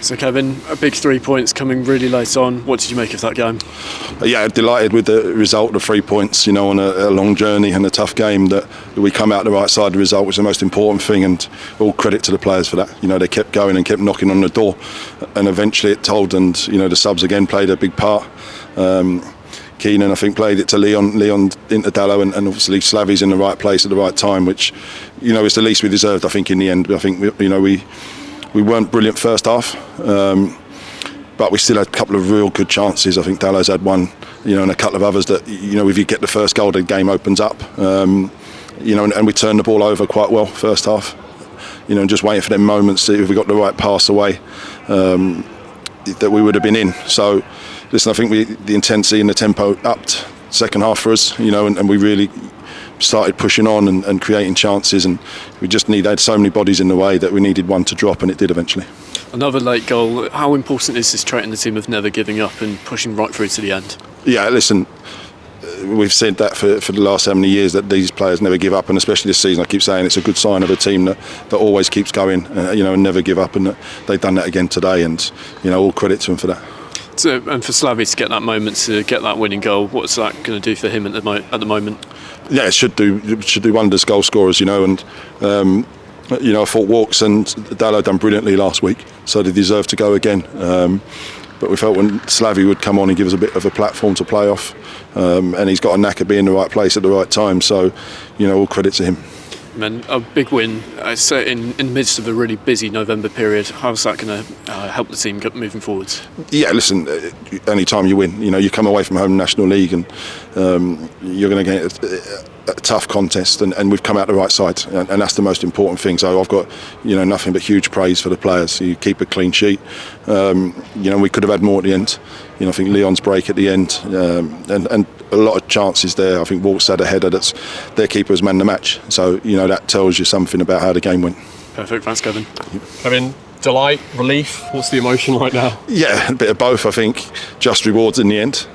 So Kevin, a big 3 points coming really late on. What did you make of that game? Yeah, delighted with the result of 3 points, on a long journey and a tough game, that we come out the right side of the result was the most important thing, and all credit to the players for that. They kept going and kept knocking on the door, and eventually it told, and the subs again played a big part. Keenan, I think, played it to Leon into Dallo, and obviously Slavy's in the right place at the right time, which is the least we deserved, I think, in the end. I think we weren't brilliant first half, but we still had a couple of real good chances. I think Dallo's had one, and a couple of others that, if you get the first goal, the game opens up. And we turned the ball over quite well first half. And just waiting for them moments, if we got the right pass away, that we would have been in. So, listen, I think the intensity and the tempo upped second half for us, and we really started pushing on and creating chances, and we just had so many bodies in the way that we needed one to drop, and it did eventually. Another late goal. How important is this trait in the team of never giving up and pushing right through to the end? Yeah, listen, we've said that for the last how many years, that these players never give up, and especially this season I keep saying it's a good sign of a team that always keeps going, and never give up, and they've done that again today, and all credit to them for that. And for Slavy to get that moment, to get that winning goal, what's that going to do for him at the moment? Yeah, it should do wonders, goal scorers, and I thought Walks and Dallo done brilliantly last week, so they deserve to go again. But we felt when Slavy would come on and give us a bit of a platform to play off, and he's got a knack of being in the right place at the right time, so all credit to him. And a big win, in the midst of a really busy November period. How's that going to help the team moving forwards? Yeah, listen, any time you win, you come away from home in National League, and you're going to get a tough contest, and we've come out the right side, and that's the most important thing. So I've got nothing but huge praise for the players. You keep a clean sheet. We could have had more at the end. I think Leon's break at the end, and a lot of chances there. I think Waltz had a header that's their keeper's man the match. So that tells you something about how the game went. Perfect, thanks Kevin. Kevin, delight, relief, what's the emotion right now? Yeah, a bit of both, I think. Just rewards in the end.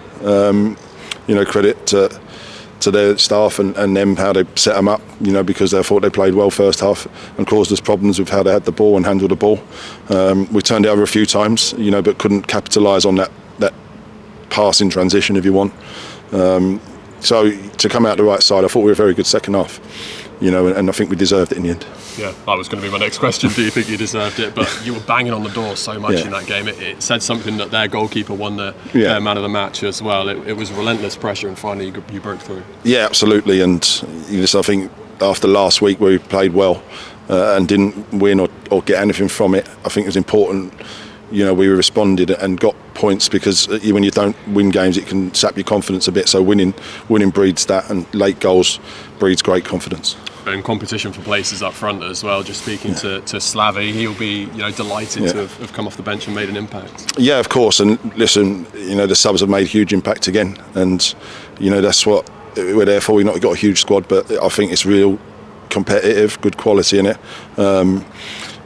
Credit to their staff and them, how they set them up, because they thought they played well first half and caused us problems with how they had the ball and handled the ball. We turned it over a few times, but couldn't capitalise on that pass in transition, if you want. So to come out the right side, I thought we were a very good second half, and I think we deserved it in the end. Yeah, that was going to be my next question. Do you think you deserved it? But you were banging on the door so much in that game. It said something that their goalkeeper won their man of the match as well. It was relentless pressure, and finally you broke through. Yeah, absolutely. And I think after last week where we played well and didn't win or get anything from it, I think it was important. We responded and got points, because when you don't win games, it can sap your confidence a bit. So winning breeds that, and late goals breeds great confidence. In competition for places up front as well. Just speaking to Slavy, he'll be delighted to have come off the bench and made an impact. Yeah, of course. And listen, the subs have made a huge impact again, and that's what we're there for. We've not got a huge squad, but I think it's real competitive, good quality in it.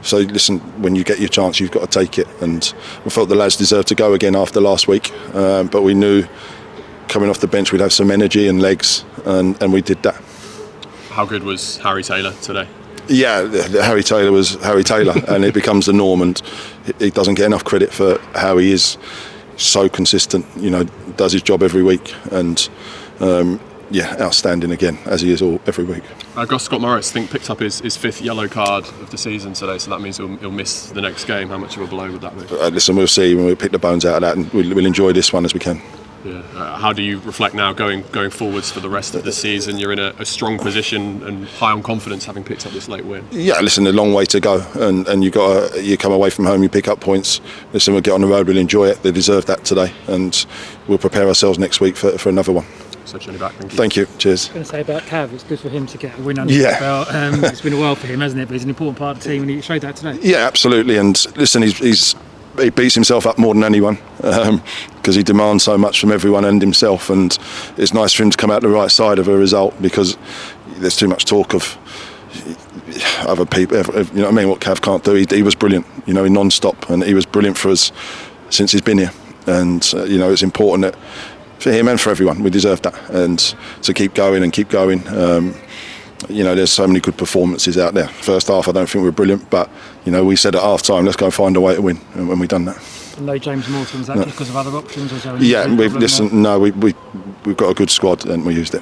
So listen, when you get your chance, you've got to take it, and we felt the lads deserved to go again after last week, but we knew coming off the bench we'd have some energy and legs, and we did that. How good was Harry Taylor today? Yeah, Harry Taylor was Harry Taylor, and it becomes the norm, and he doesn't get enough credit for how he is so consistent, does his job every week, and outstanding again, as he is every week. Scott Morris, I think, picked up his fifth yellow card of the season today, so that means he'll miss the next game. How much of a blow would that be? Listen, we'll see when we pick the bones out of that, and we'll enjoy this one as we can. Yeah. How do you reflect now going forwards for the rest of the season? You're in a strong position and high on confidence, having picked up this late win. Yeah, listen, a long way to go, and you come away from home, you pick up points. Listen, we'll get on the road, we'll enjoy it. They deserve that today, and we'll prepare ourselves next week for another one. So Johnny back, thank you. Thank you, cheers. I was going to say about Cav, it's good for him to get a win under his belt. It's been a while for him, hasn't it? But he's an important part of the team, and he showed that today. Yeah, absolutely. And listen, he beats himself up more than anyone, because he demands so much from everyone and himself, and it's nice for him to come out the right side of a result, because there's too much talk of other people, what Cav can't do. He was brilliant, non-stop, and he was brilliant for us since he's been here, and it's important that for him and for everyone, we deserve that, and to keep going and keep going. there's so many good performances out there. First half, I don't think we're brilliant, but we said at half time, let's go and find a way to win, and when we've done that. And no James Morton, was that just because of other options? Or we've got a good squad and we used it.